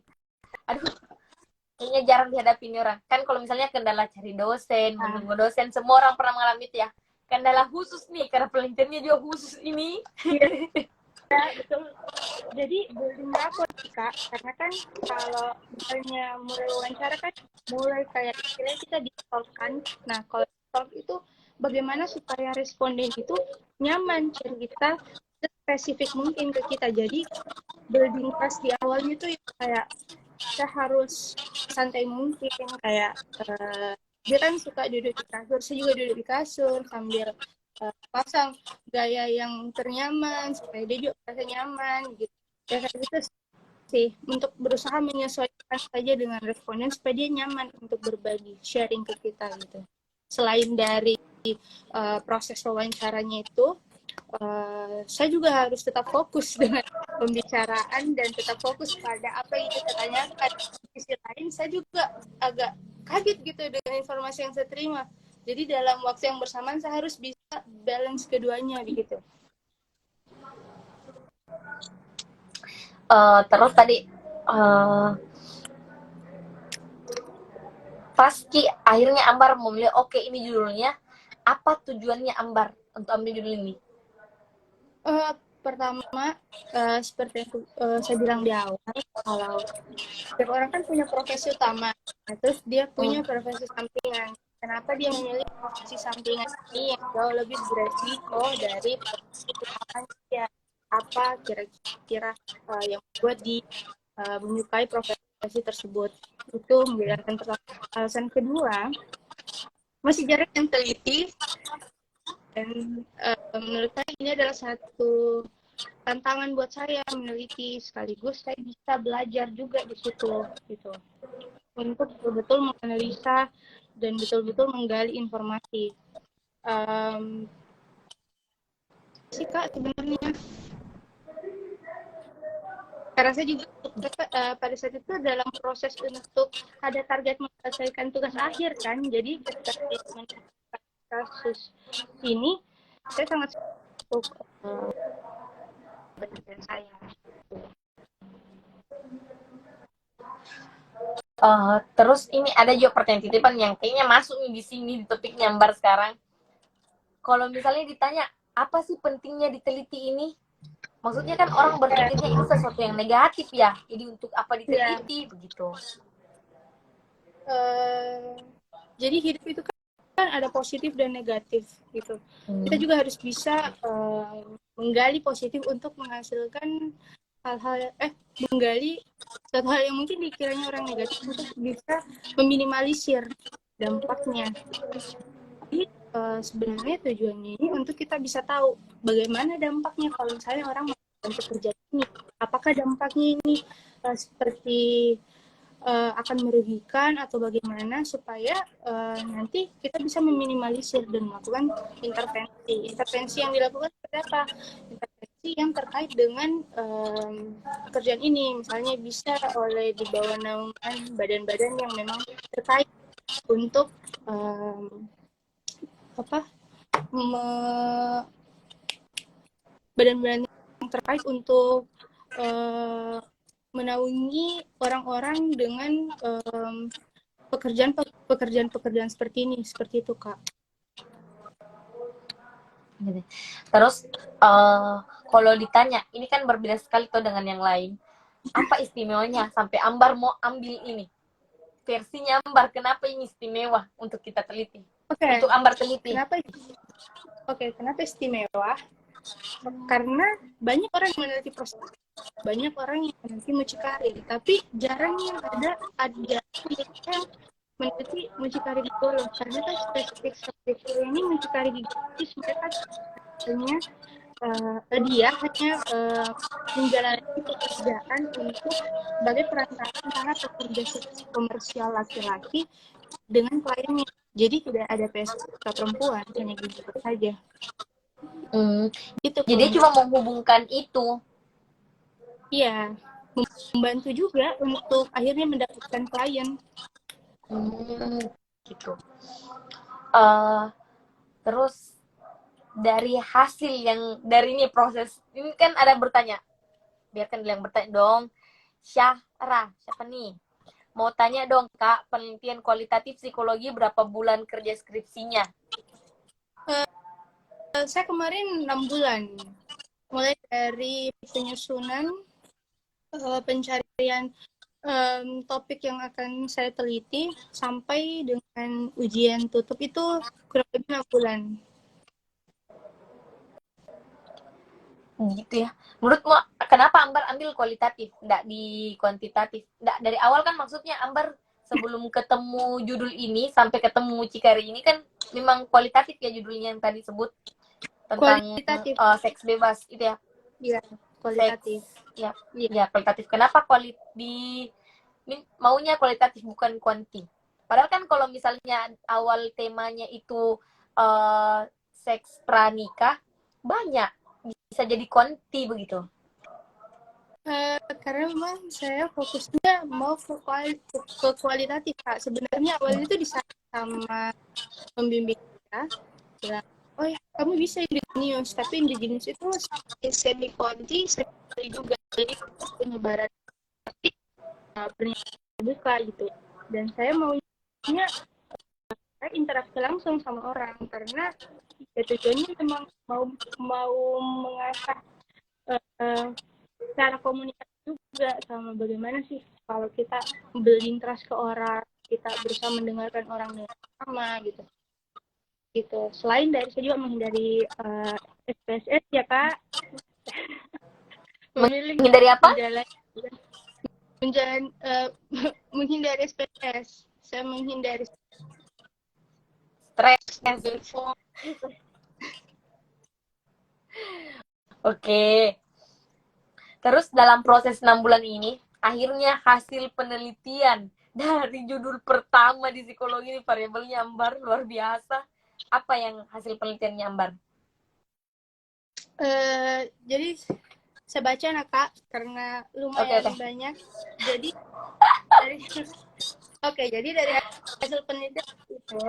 kayaknya jarang dihadapi ini orang. Kan kalau misalnya kendala cari dosen, menunggu dosen, semua orang pernah mengalami itu ya. Kendala khusus nih, karena penelitiannya juga khusus ini. Ya, betul. Jadi building rapport sih, Kak. Karena kan kalau misalnya mulai wawancara kan mulai kayak istilahnya kita di-talk kan. Nah, kalau talk itu bagaimana supaya responden itu nyaman cerita spesifik mungkin ke kita. Jadi building trust di awalnya tuh kayak kita harus santai mungkin, kayak dia kan suka duduk di kasur, saya juga duduk di kasur sambil pasang gaya yang ternyaman supaya dia juga merasa nyaman gitu. Ya kayak gitu sih, untuk berusaha menyesuaikan saja dengan responden supaya dia nyaman untuk berbagi, sharing ke kita gitu. Selain dari proses wawancaranya itu, saya juga harus tetap fokus dengan pembicaraan dan tetap fokus pada apa yang kita tanyakan. Di sisi lain, saya juga agak kaget gitu dengan informasi yang saya terima. Jadi dalam waktu yang bersamaan saya harus bisa balance keduanya begitu. Terus tadi Paski akhirnya Ambar memilih, oke, ini judulnya. Apa tujuannya Ambar untuk ambil judul ini? Pertama, seperti yang saya bilang di awal, kalau setiap orang kan punya profesi utama, terus dia punya profesi sampingan. Kenapa dia memilih profesi sampingan ini yang jauh lebih beresiko dari profesi utamanya dia? Apa kira-kira yang membuat dia menyukai profesi tersebut? Itu menjadikan pertama. Alasan kedua, masih jarang yang teliti. Dan menurut saya ini adalah satu tantangan buat saya meneliti, sekaligus saya bisa belajar juga di situ gitu, untuk betul-betul menganalisa dan betul-betul menggali informasi. Sih Kak sebenarnya karena saya juga pada saat itu dalam proses untuk ada target menyelesaikan tugas akhir kan, jadi ketika kasus ini saya sangat untuk penelitian saya. Terus ini ada juga pertanyaan titipan yang kayaknya masuk di sini di topik nyambar sekarang. Kalau misalnya ditanya apa sih pentingnya diteliti ini, maksudnya kan orang berpikirnya ini sesuatu yang negatif ya, jadi untuk apa diteliti begitu. Jadi hidup itu kan ada positif dan negatif gitu. Kita juga harus bisa menggali positif untuk menghasilkan menggali satu hal yang mungkin dikiranya orang negatif untuk bisa meminimalisir dampaknya. Jadi sebenarnya tujuannya ini untuk kita bisa tahu bagaimana dampaknya kalau misalnya orang melakukan pekerjaan ini. Apakah dampaknya ini seperti akan merugikan atau bagaimana, supaya nanti kita bisa meminimalisir dan melakukan intervensi yang dilakukan seperti apa, intervensi yang terkait dengan pekerjaan ini, misalnya bisa oleh di bawah naungan badan-badan yang memang terkait untuk badan-badan yang terkait untuk menaungi orang-orang dengan pekerjaan seperti ini, seperti itu Kak. Terus kalau ditanya, ini kan berbeda sekali tuh dengan yang lain. Apa istimewanya sampai Ambar mau ambil ini? Versinya Ambar, kenapa ini istimewa untuk kita teliti? Oke, Untuk Ambar teliti. Kenapa istimewa? Karena banyak orang yang meneliti proses, banyak orang yang meneliti mucikari, tapi jarang yang ada yang meneliti mucikari gigolo. Karena kan spesifik ini mucikari gigolo mereka hanya dia hanya menjalani pekerjaan untuk sebagai perantara antara pekerja seks komersial laki-laki dengan kliennya. Jadi tidak ada PSK perempuan, hanya gitu saja. Itu Jadi dia cuma menghubungkan itu. Iya, membantu juga untuk akhirnya mendapatkan klien. Gitu. Terus dari hasil yang dari ini proses ini kan ada bertanya, biarkan dia yang bertanya dong. Syahra, siapa nih? Mau tanya dong Kak, penelitian kualitatif psikologi berapa bulan kerja skripsinya? Saya kemarin 6 bulan, mulai dari penyusunan, pencarian topik yang akan saya teliti sampai dengan ujian tutup itu kurang lebih 6 bulan. Gitu ya. Menurutmu kenapa Ambar ambil kualitatif, enggak di kuantitatif? Enggak, dari awal kan maksudnya Ambar sebelum ketemu judul ini sampai ketemu mucikari ini kan memang kualitatif ya judulnya yang tadi sebut tentang seks bebas itu ya. Iya, kualitatif. Ya, ya kualitatif. Kenapa maunya kualitatif bukan kuanti? Padahal kan kalau misalnya awal temanya itu seks pranikah, banyak bisa jadi kuanti begitu. Karena memang saya fokusnya mau ke kualitatif, Kak. Sebenarnya awalnya itu disana sama pembimbing kita bilang, oh ya kamu bisa indigenous, tapi indigenous itu semi kuanti, semi juga, jadi penyebaran tapi buka gitu. Dan saya maunya interaksi langsung sama orang karena ya tujuannya memang mau mengasah cara komunikasi juga sama bagaimana sih kalau kita building trust ke orang, kita berusaha mendengarkan orang dengan sama gitu. Selain dari saya juga menghindari SPSS ya Kak. Menghindari apa? Menghindari SPSS. Saya menghindari stres. Oke. Terus dalam proses 6 bulan ini, akhirnya hasil penelitian dari judul pertama di psikologi ini variabelnya Ambar luar biasa. Apa yang hasil penelitiannya Ambar? Jadi saya baca nak Kak karena lumayan banyak. Jadi dari hasil penelitian itu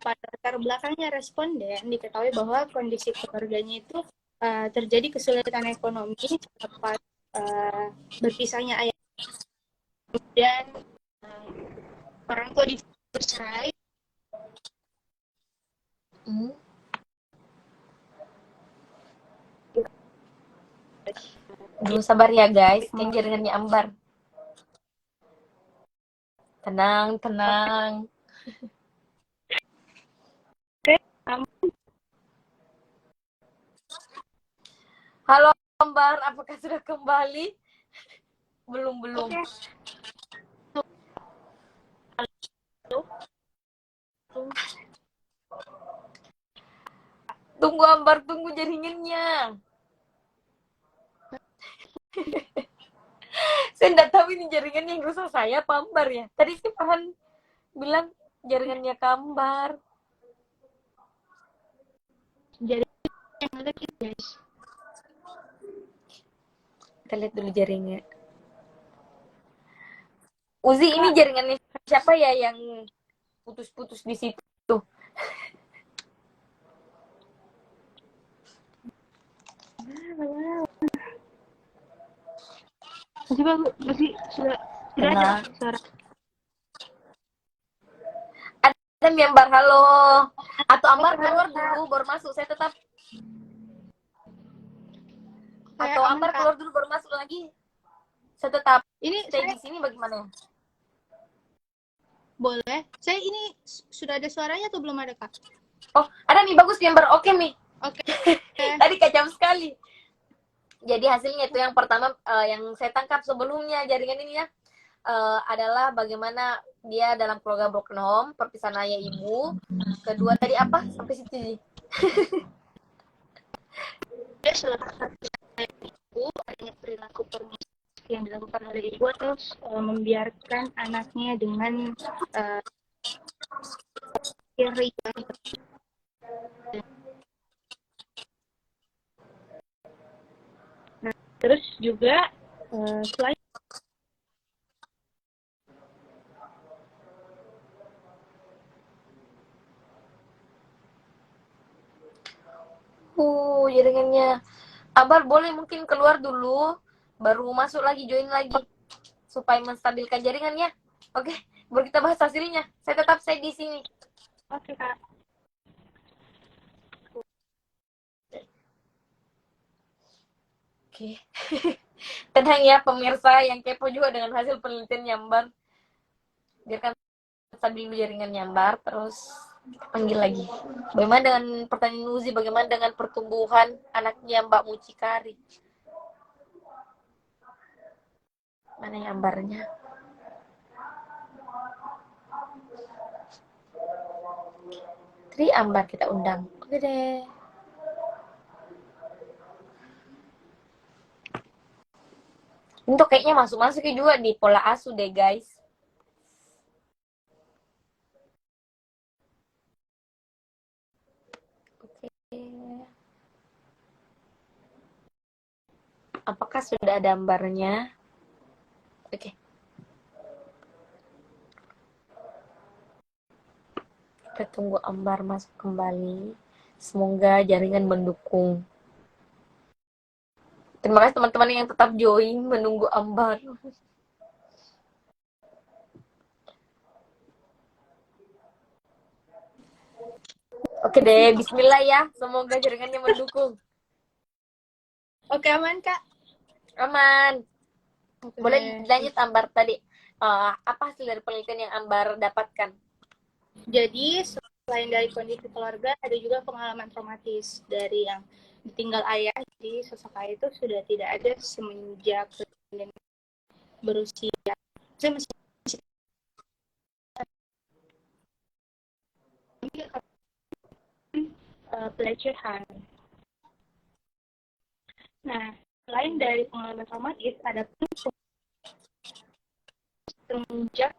pada latar belakangnya responden diketahui bahwa kondisi keluarganya itu terjadi kesulitan ekonomi tempat berpisahnya ayah dan orang tua dicerai. Dulu sabar ya guys, kan jaringannya Ambar. Tenang. Halo Ambar, apakah sudah kembali? Belum. Tunggu Ambar, tunggu jaringannya. Saya nggak tahu ini jaringannya yang rusak saya apa Ambar ya. Tadi si Farhan bilang jaringannya Ambar. Jaringannya yang ada guys. Kita lihat dulu jaringan. Uzi, ini jaringannya siapa ya yang putus-putus di situ? Masih sudah ada suara. Ada Ambar, halo. Atau Ambar keluar dulu baru masuk. Saya tetap. Atau Ambar keluar dulu baru masuk lagi. saya tetap Ini stay saya di sini bagaimana? boleh. Saya ini sudah ada suaranya atau belum ada, Kak? Oh, ada nih, bagus gambar. Oke, Mi. Oke. Tadi kacau sekali. Jadi hasilnya itu yang pertama yang saya tangkap sebelumnya jaringan ini ya adalah bagaimana dia dalam keluarga broken home, perpisahan ayah ibu. Kedua tadi apa? Sampai situ sih. Dia salah satu ibu adanya perilaku permisif yang dilakukan oleh ibu atau membiarkan anaknya dengan kiri. Nah, terus juga selain Jaringannya. Abar boleh mungkin keluar dulu, baru masuk lagi, join lagi, supaya menstabilkan jaringannya. Oke, baru kita bahas hasilnya. Saya tetap stay di sini. Oke, Kak. Oke. Tenang ya pemirsa yang kepo juga dengan hasil penelitian Nyambar. Biarkan stabil dulu jaringan Nyambar, terus panggil lagi. Bagaimana dengan pertanyaan Uzi, bagaimana dengan pertumbuhan anaknya Mbak Mucikari? Mana Nyambarnya? Tri Ambar kita undang. Oke deh. Untuk kayaknya masuk-masuknya juga di pola asuh deh guys. Oke. Apakah sudah ada gambarnya? Oke. Kita tunggu Ambar masuk kembali. Semoga jaringan mendukung. Terima kasih teman-teman yang tetap join menunggu Ambar. Oke deh, bismillah ya. Semoga jaringannya mendukung. Oke, aman, Kak? Aman. Oke. Boleh lanjut Ambar tadi. Apa hasil dari penelitian yang Ambar dapatkan? Jadi, selain dari kondisi keluarga, ada juga pengalaman traumatis dari yang ditinggal ayah. Jadi, sosok ayah itu sudah tidak ada semenjak berusia. Saya masih pelecehan. Nah, selain dari pengalaman traumatis, ada pun semenjak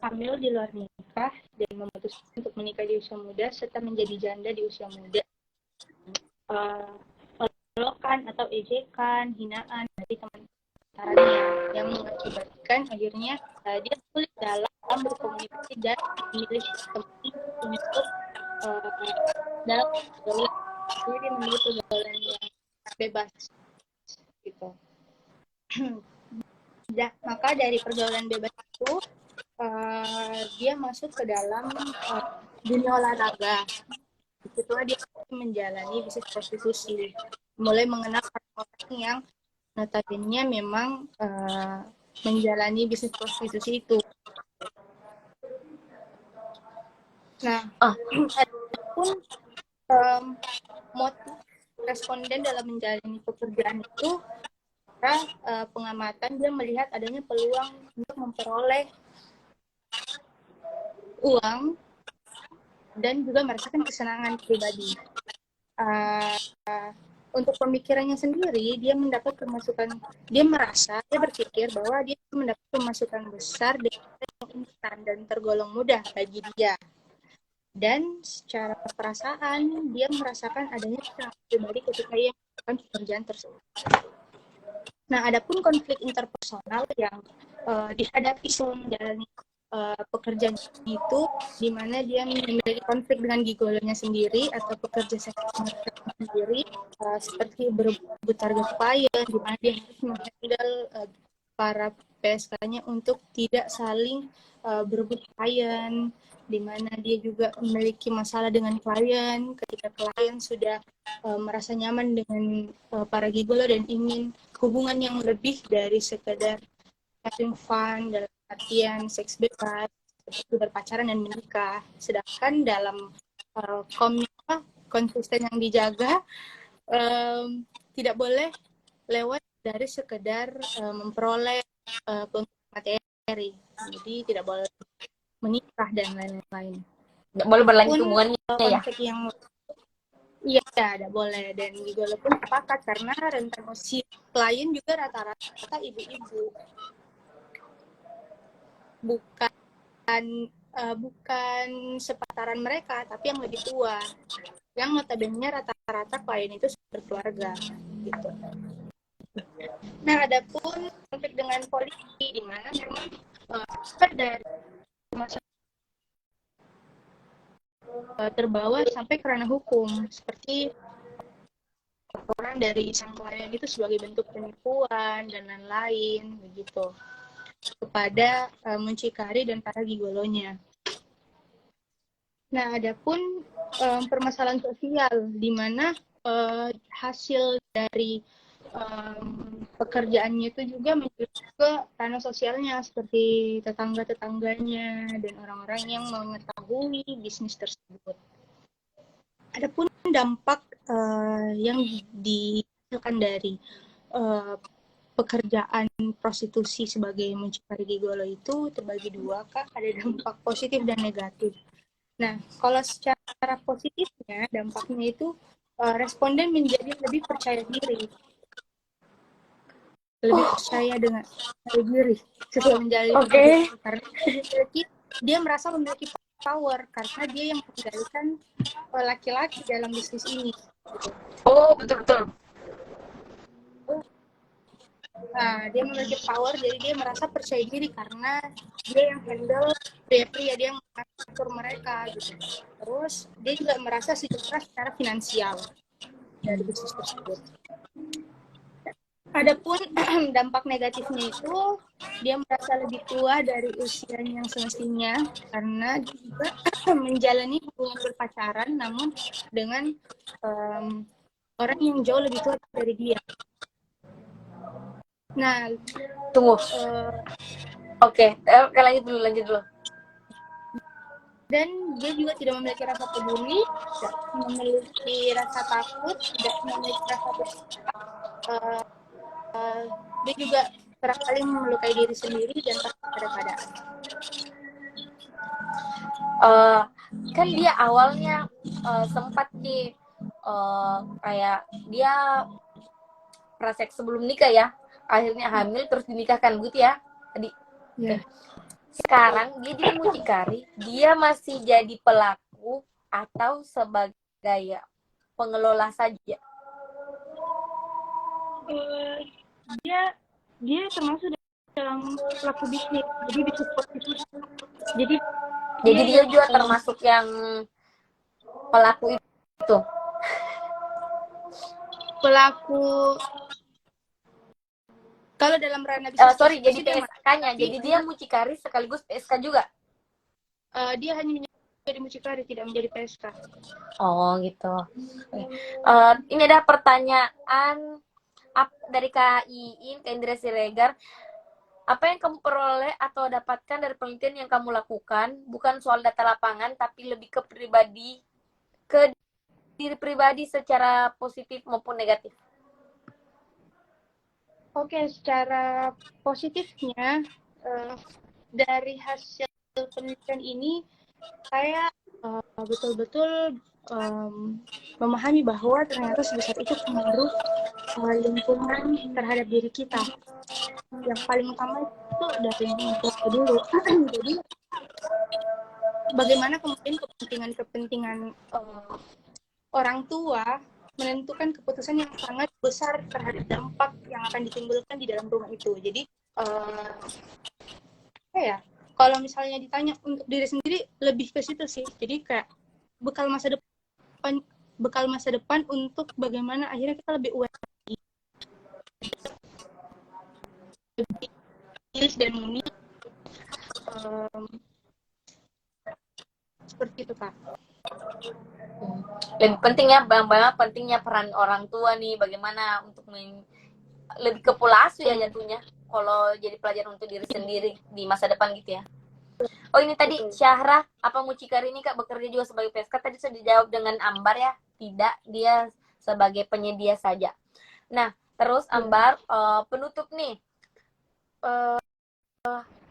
hamil di luar nikah dan memutuskan untuk menikah di usia muda serta menjadi janda di usia muda. Pelokan atau ejekan, hinaan dari teman sekitarnya yang mengakibatkan akhirnya dia sulit dalam berkomunikasi dan memilih teman untuk dalam pergaulan. Jadi dia memilih pergaulan yang bebas gitu. Maka dari pergaulan bebas itu dia masuk ke dalam dunia olahraga. Disitulah dia menjalani bisnis prostitusi, mulai mengenal orang-orang yang notabene memang menjalani bisnis prostitusi itu. Nah, adapun motif responden dalam menjalani pekerjaan itu, karena pengamatan dia melihat adanya peluang untuk memperoleh uang dan juga merasakan kesenangan pribadi. Untuk pemikirannya sendiri, dia mendapat pemasukan, dia berpikir bahwa dia mendapat pemasukan besar dengan instan dan tergolong mudah bagi dia. Dan secara perasaan, dia merasakan adanya kesenangan pribadi ketika ia melakukan pekerjaan tersebut. Nah, adapun konflik interpersonal yang dihadapi selama menjalani pekerjaan itu, di mana dia memiliki konflik dengan gigolonya sendiri atau pekerja seksual sendiri, seperti berebut target klien, di mana dia harus menghandle para PSK-nya untuk tidak saling berebut klien, di mana dia juga memiliki masalah dengan klien ketika klien sudah merasa nyaman dengan para gigolo dan ingin hubungan yang lebih dari sekedar having fun dalam artian seks bebas seperti berpacaran dan menikah. Sedangkan dalam konsisten yang dijaga tidak boleh lewat dari sekedar memperoleh keuntungan materi. Jadi tidak boleh menikah dan lain-lain. Nggak boleh berlanjut Pun hubungannya ya. konsep yang iya tidak boleh, dan juga pun sepakat karena rentan usia klien juga rata-rata ibu-ibu, bukan sepataran mereka tapi yang lebih tua, yang notabene rata-rata klien itu berkeluarga gitu. Nah, adapun konflik dengan polisi di mana memang dari masa terbawa sampai ke ranah hukum, seperti laporan dari sang klien itu sebagai bentuk penipuan dan lain-lain begitu kepada muncikari dan para gigolonya. Nah, adapun permasalahan sosial di mana hasil dari pekerjaannya itu juga menuju ke ranah sosialnya seperti tetangga-tetangganya dan orang-orang yang mengetahui bisnis tersebut. Adapun dampak yang dihasilkan dari pekerjaan prostitusi sebagai muncikari gigolo itu terbagi dua, Kak. Ada dampak positif dan negatif. Nah, kalau secara positifnya, dampaknya itu responden menjadi lebih percaya diri. Lebih percaya dengan diri setelah menjalani prostitusi. Karena dia merasa memiliki power, karena dia yang mengendalikan laki-laki dalam bisnis ini. Oh, betul-betul. Nah, dia memiliki power, jadi dia merasa percaya diri karena dia yang handle pria-pria, dia yang mengatur mereka gitu. Terus dia juga merasa sejahtera secara finansial dari bisnis tersebut. Adapun dampak negatifnya itu dia merasa lebih tua dari usia yang semestinya karena dia juga menjalani hubungan berpacaran namun dengan orang yang jauh lebih tua dari dia. Nah, Tunggu. Oke, lanjut dulu. Dan dia juga tidak memiliki rasa peduli, tidak memiliki rasa takut, tidak memiliki rasa bersalah. Dia juga kerap kali melukai diri sendiri dan takut pada keadaan. Kan dia awalnya sempat nih kayak dia praseks sebelum nikah ya, akhirnya hamil terus dinikahkan gitu ya tadi. Yeah. Sekarang dia jadi mucikari, dia masih jadi pelaku atau sebagai pengelola saja? Dia termasuk dalam pelaku bisnis, jadi bisnis prostitusi. Jadi dia juga termasuk yang pelaku itu. Pelaku kalau dalam ranah bisnis jadi PSK-nya, jadi dia mucikari sekaligus PSK juga. Dia hanya menjadi mucikari, tidak menjadi PSK. Oh gitu. Ini ada pertanyaan dari Kak Iin, Kak Indra Siregar. Apa yang kamu peroleh atau dapatkan dari penelitian yang kamu lakukan bukan soal data lapangan, tapi lebih ke diri pribadi secara positif maupun negatif? Oke, secara positifnya dari hasil penelitian ini saya betul-betul memahami bahwa ternyata sebesar itu pengaruh lingkungan terhadap diri kita. Yang paling utama itu dari lingkungan keluarga dulu. Jadi bagaimana kemudian kepentingan orang tua menentukan keputusan yang sangat besar terhadap dampak yang akan ditimbulkan di dalam rumah itu. Jadi kalau misalnya ditanya untuk diri sendiri lebih ke situ sih. Jadi kayak bekal masa depan untuk bagaimana akhirnya kita lebih aware lagi, lebih dan memilih seperti itu, Kak. Lebih pentingnya, pentingnya peran orang tua nih, bagaimana untuk lebih ke pola asuh ya jatuhnya. Kalau jadi pelajaran untuk diri sendiri di masa depan gitu ya. Oh ini tadi Syahra, apa Mucikari ini Kak bekerja juga sebagai PSK? Tadi sudah dijawab dengan Ambar ya. Tidak, dia sebagai penyedia saja. Nah, terus Ambar, penutup nih.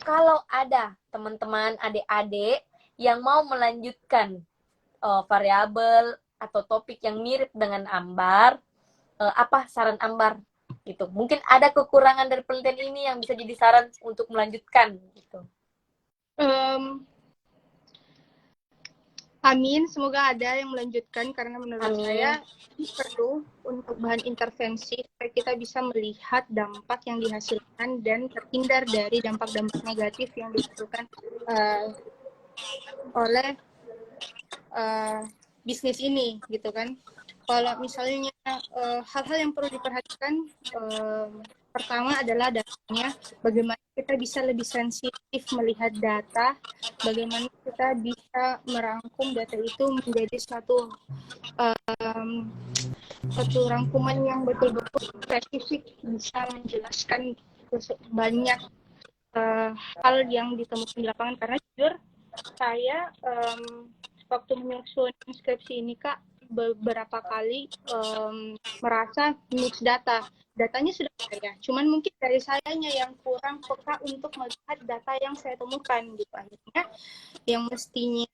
Kalau ada teman-teman adik-adik yang mau melanjutkan variabel atau topik yang mirip dengan Ambar, apa saran Ambar gitu? Mungkin ada kekurangan dari penelitian ini yang bisa jadi saran untuk melanjutkan gitu. Amin, semoga ada yang melanjutkan karena menurut Amin. saya ini perlu untuk bahan intervensi supaya kita bisa melihat dampak yang dihasilkan dan terhindar dari dampak-dampak negatif yang dihasilkan oleh bisnis ini gitu kan. Kalau misalnya hal-hal yang perlu diperhatikan, pertama adalah datanya, bagaimana kita bisa lebih sensitif melihat data, bagaimana kita bisa merangkum data itu menjadi satu rangkuman yang betul-betul spesifik, bisa menjelaskan banyak hal yang ditemukan di lapangan. Karena jujur saya waktu menyusun skripsi ini Kak, beberapa kali merasa mix datanya sudah ada, cuman mungkin dari sayanya yang kurang peka untuk melihat data yang saya temukan gitu. Akhirnya yang mestinya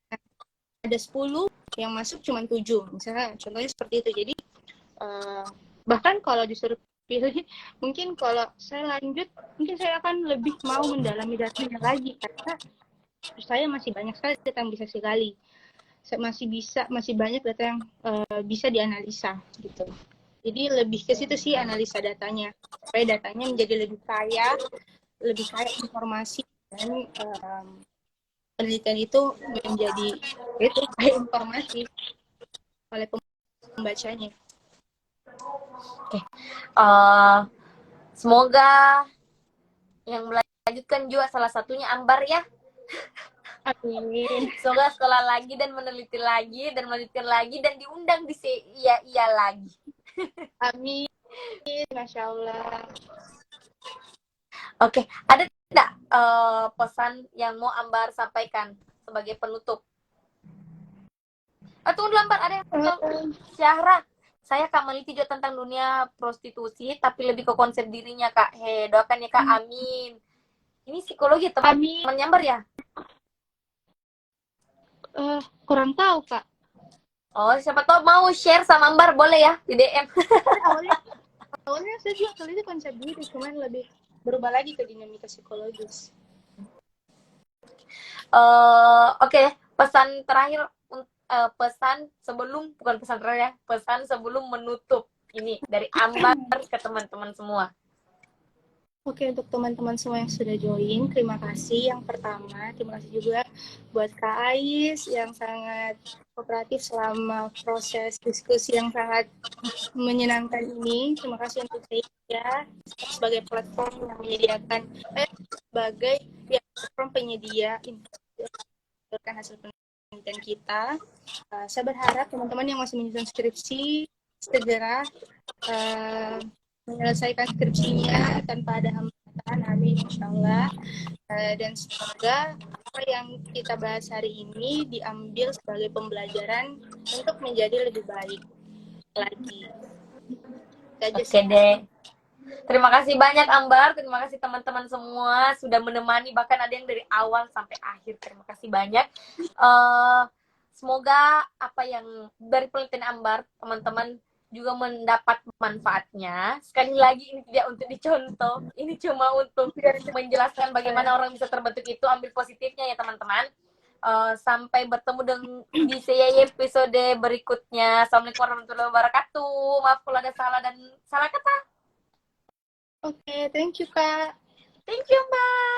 ada 10 yang masuk cuma 7 misalnya, contohnya seperti itu. Jadi bahkan kalau disuruh pilih, mungkin kalau saya lanjut mungkin saya akan lebih mau mendalami datanya lagi karena saya masih banyak sekali data yang bisa saya gali, masih banyak data yang bisa dianalisa gitu. Jadi lebih ke situ sih analisa datanya, supaya datanya menjadi lebih kaya informasi, dan penelitian itu menjadi itu kaya informasi oleh pembacanya. Oke. Semoga yang melanjutkan juga salah satunya Ambar ya. Amin. Semoga sekolah lagi dan meneliti lagi dan melanjutkan lagi dan diundang di iya lagi. Amin. Masya Allah. Oke, ada tidak pesan yang mau Ambar sampaikan sebagai penutup? Tunggu dulu Ambar, ada yang Syahra. Saya Kak meneliti juga tentang dunia prostitusi, tapi lebih ke konsep dirinya Kak. Doakan ya Kak, amin. Ini psikologi teman Ambar ya? Kurang tahu Kak. Oh, siapa tahu mau share sama Ambar, boleh ya di DM. Awalnya saya juga kali itu konsep diri, cuman lebih berubah lagi ke dinamika psikologis. Oke, pesan terakhir, pesan sebelum, bukan pesan terakhir ya, pesan sebelum menutup ini dari Ambar ke teman-teman semua. Oke, untuk teman-teman semua yang sudah join, terima kasih. Yang pertama, terima kasih juga buat Kak Ais yang sangat kooperatif selama proses diskusi yang sangat menyenangkan ini. Terima kasih untuk saya sebagai platform yang menyediakan sebagai platform penyedia hasil penelitian kita. Saya berharap teman-teman yang masih menyusun skripsi segera menyelesaikan skripsinya tanpa ada hambatan, amin insyaallah. Dan semoga apa yang kita bahas hari ini diambil sebagai pembelajaran untuk menjadi lebih baik lagi. Oke deh. Terima kasih banyak Ambar, terima kasih teman-teman semua sudah menemani, bahkan ada yang dari awal sampai akhir. Terima kasih banyak. Semoga apa yang dari penelitian Ambar, teman-teman juga mendapat manfaatnya. Sekali lagi ini tidak untuk dicontoh, ini cuma untuk menjelaskan bagaimana orang bisa terbentuk itu. Ambil positifnya ya teman-teman. Sampai bertemu di CYY episode berikutnya. Assalamualaikum warahmatullahi wabarakatuh. Maaf kalau ada salah dan salah kata. Oke, thank you Kak. Thank you Mbak.